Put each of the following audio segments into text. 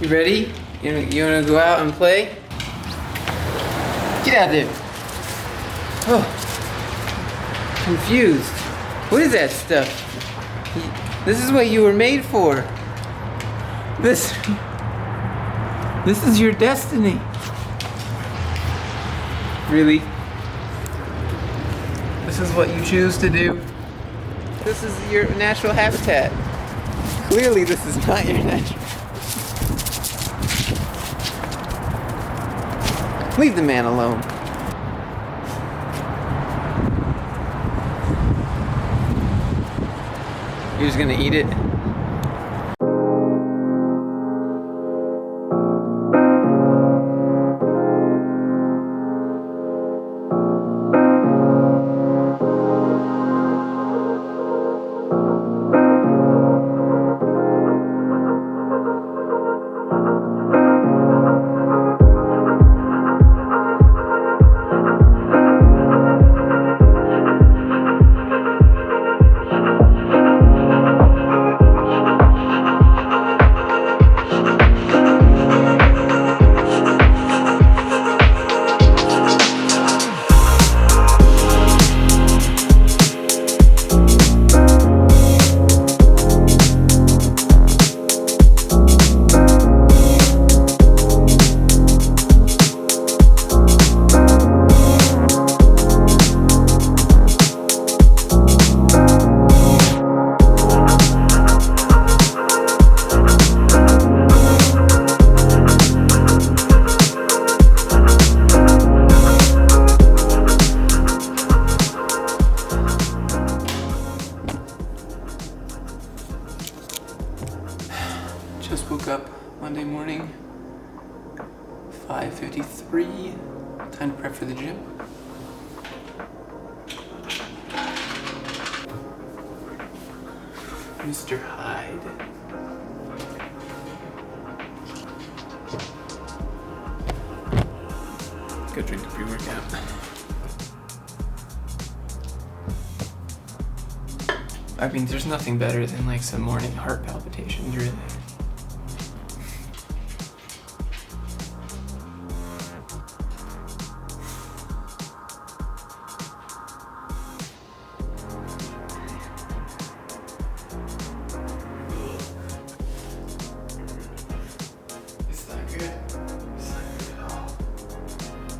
You ready? You wanna go out and play? Get out there. Oh, confused. What is that stuff? This is what you were made for. This is your destiny. Really? This is what you choose to do? This is your natural habitat. Clearly this is not your natural. Leave the man alone. You're just gonna eat it? Just woke up Monday morning, 5:53, time to prep for the gym. Mr. Hyde. Go drink a pre-workout. I mean, there's nothing better than like some morning heart palpitations, really.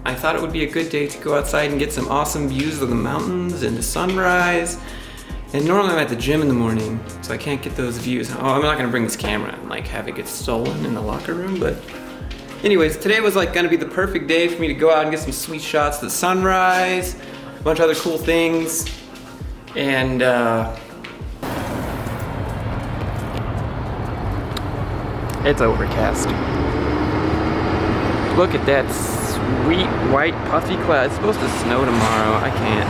I thought it would be a good day to go outside and get some awesome views of the mountains and the sunrise. And normally I'm at the gym in the morning, so I can't get those views. Oh, I'm not gonna bring this camera and like have it get stolen in the locker room, but anyways, today was like gonna be the perfect day for me to go out and get some sweet shots of the sunrise, a bunch of other cool things, and it's overcast. Look at that sweet white puffy cloud. It's supposed to snow tomorrow. I can't.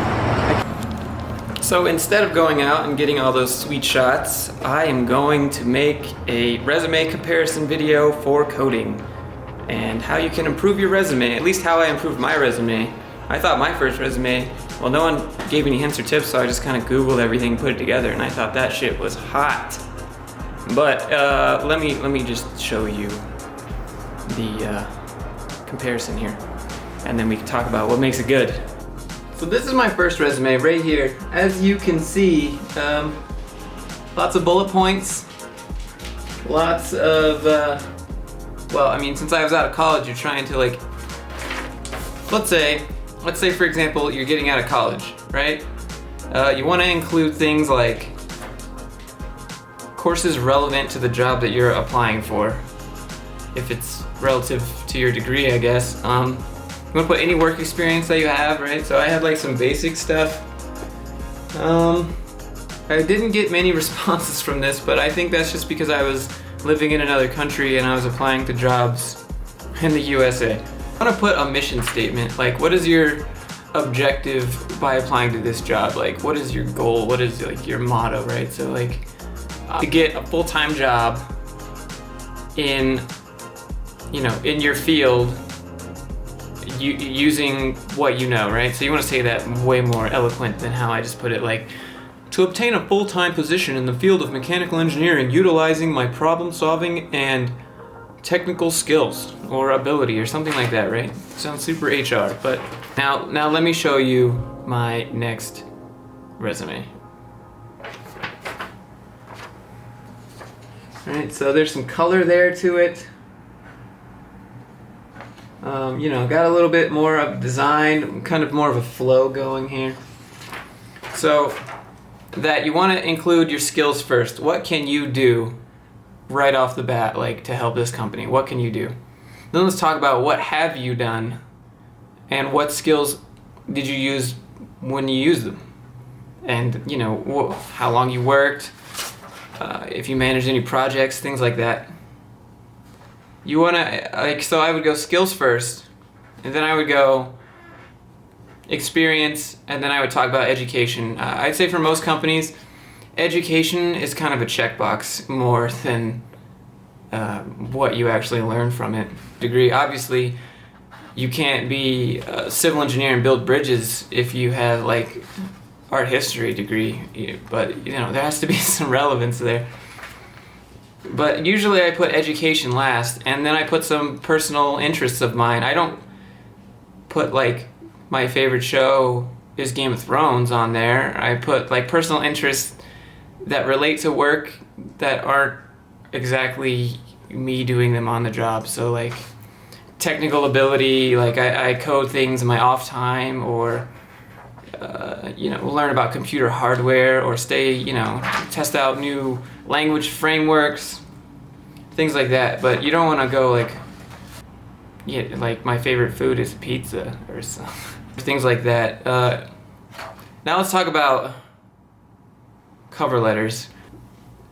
So instead of going out and getting all those sweet shots, I am going to make a resume comparison video for coding and how you can improve your resume, at least how I improved my resume. I thought my first resume, well, no one gave any hints or tips, so I just kind of Googled everything, put it together, and I thought that shit was hot. But let me just show you the comparison here, and then we can talk about what makes it good. So this is my first resume right here. As you can see, lots of bullet points, lots of, well, I mean, since I was out of college, you're trying to like, let's say for example, you're getting out of college, right? You want to include things like courses relevant to the job that you're applying for, if it's relative to your degree, I guess. You want to put any work experience that you have, right? So I had like some basic stuff. I didn't get many responses from this, but I think that's just because I was living in another country and I was applying to jobs in the USA. I want to put a mission statement, like what is your objective by applying to this job? Like what is your goal? What is like your motto, right? So like to get a full-time job in, you know, in your field, using what you know, right? So you want to say that way more eloquent than how I just put it, like, to obtain a full-time position in the field of mechanical engineering, utilizing my problem-solving and technical skills or ability or something like that, right? Sounds super HR. But now let me show you my next resume. All right, so there's some color there to it. Got a little bit more of design, kind of more of a flow going here. So that you want to include your skills first. What can you do right off the bat, like to help this company? What can you do? Then let's talk about what have you done and what skills did you use when you used them, and how long you worked, if you managed any projects, things like that. You want to so I would go skills first, and then I would go experience, and then I would talk about education. I'd say for most companies, education is kind of a checkbox more than what you actually learn from it. Degree, obviously, you can't be a civil engineer and build bridges if you have like art history degree, but there has to be some relevance there. But usually I put education last, and then I put some personal interests of mine. I don't put like my favorite show is Game of Thrones on there. I put like personal interests that relate to work that aren't exactly me doing them on the job. So like technical ability, like I code things in my off time, or learn about computer hardware, or test out new language frameworks, things like that. But you don't want to go like my favorite food is pizza or something. Things like that. Now let's talk about cover letters.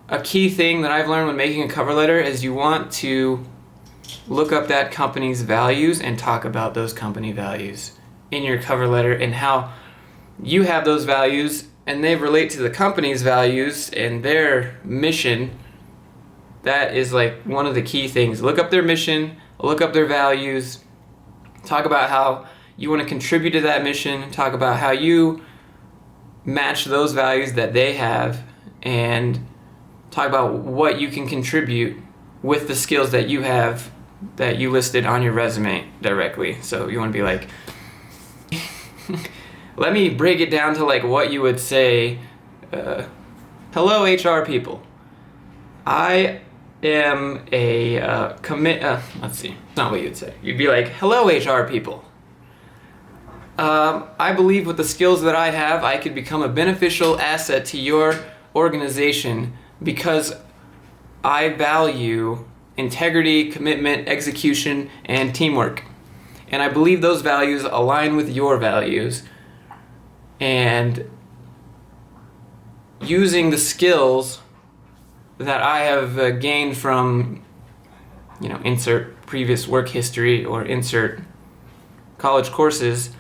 A key thing that I've learned when making a cover letter is you want to look up that company's values and talk about those company values in your cover letter, and how you have those values and they relate to the company's values and their mission. That is like one of the key things. Look up their mission, look up their values, talk about how you want to contribute to that mission, talk about how you match those values that they have, and talk about what you can contribute with the skills that you have that you listed on your resume directly. So you want to be like, let me break it down to like what you would say. Hello, HR people. I am a let's see. It's not what you'd say. You'd be like, hello, HR people. I believe with the skills that I have, I could become a beneficial asset to your organization because I value integrity, commitment, execution, and teamwork. And I believe those values align with your values. And using the skills that I have gained from, insert previous work history or insert college courses,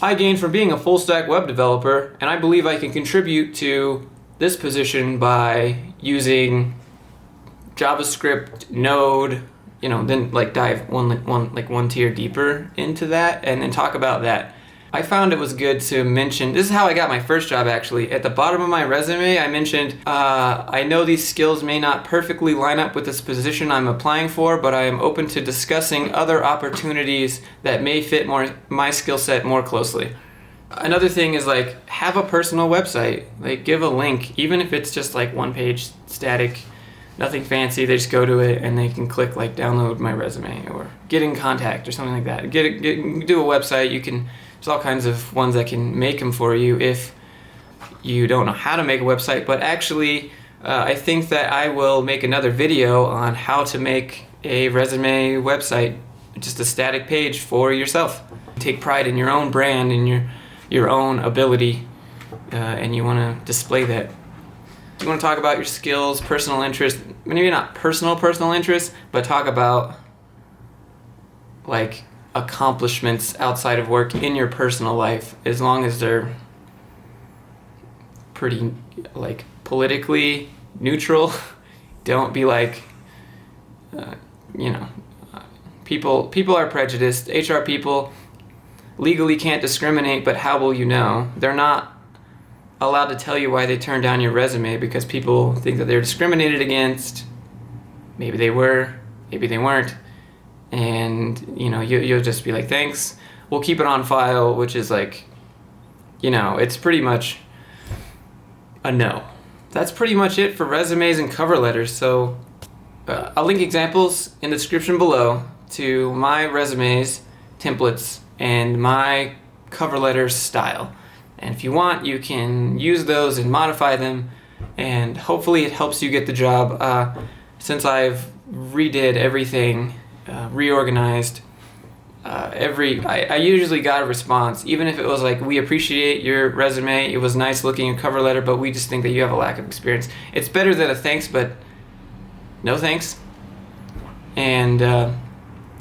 I gained from being a full stack web developer, and I believe I can contribute to this position by using JavaScript, Node, then like dive one tier deeper into that and then talk about that. I found it was good to mention, this is how I got my first job actually. At the bottom of my resume, I mentioned, I know these skills may not perfectly line up with this position I'm applying for, but I am open to discussing other opportunities that may fit my skill set more closely. Another thing is like, have a personal website. Like give a link, even if it's just like one page static, nothing fancy. They just go to it and they can click like download my resume or get in contact or something like that. Do a website. There's all kinds of ones that can make them for you if you don't know how to make a website. But actually, I think that I will make another video on how to make a resume website, just a static page for yourself. Take pride in your own brand and your own ability, and you want to display that. You want to talk about your skills, personal interests, maybe not personal interests, but talk about like accomplishments outside of work in your personal life, as long as they're pretty like politically neutral. Don't be like, people are prejudiced. HR people legally can't discriminate, but how will you know? They're not allowed to tell you why they turned down your resume because people think that they're discriminated against. Maybe they were, maybe they weren't, and you know, you'll just be like, thanks, we'll keep it on file, which is like, you know, it's pretty much a no. That's pretty much it for resumes and cover letters. So I'll link examples in the description below to my resumes, templates, and my cover letter style. And if you want, you can use those and modify them, and hopefully it helps you get the job. Since I've redid everything, reorganized, I usually got a response, even if it was like, we appreciate your resume, it was nice looking, your cover letter, but we just think that you have a lack of experience. It's better than a thanks, but no thanks. And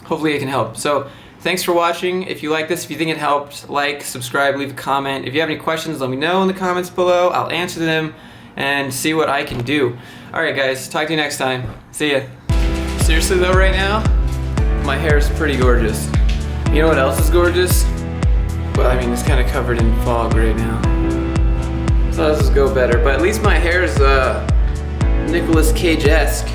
hopefully it can help. So thanks for watching. If you like this, if you think it helped, like, subscribe, leave a comment. If you have any questions, let me know in the comments below. I'll answer them and see what I can do. Alright guys, talk to you next time. See ya. Seriously though, right now, my hair is pretty gorgeous. You know what else is gorgeous? Well, I mean, it's kind of covered in fog right now. So this will go better, but at least my hair is Nicolas Cage-esque.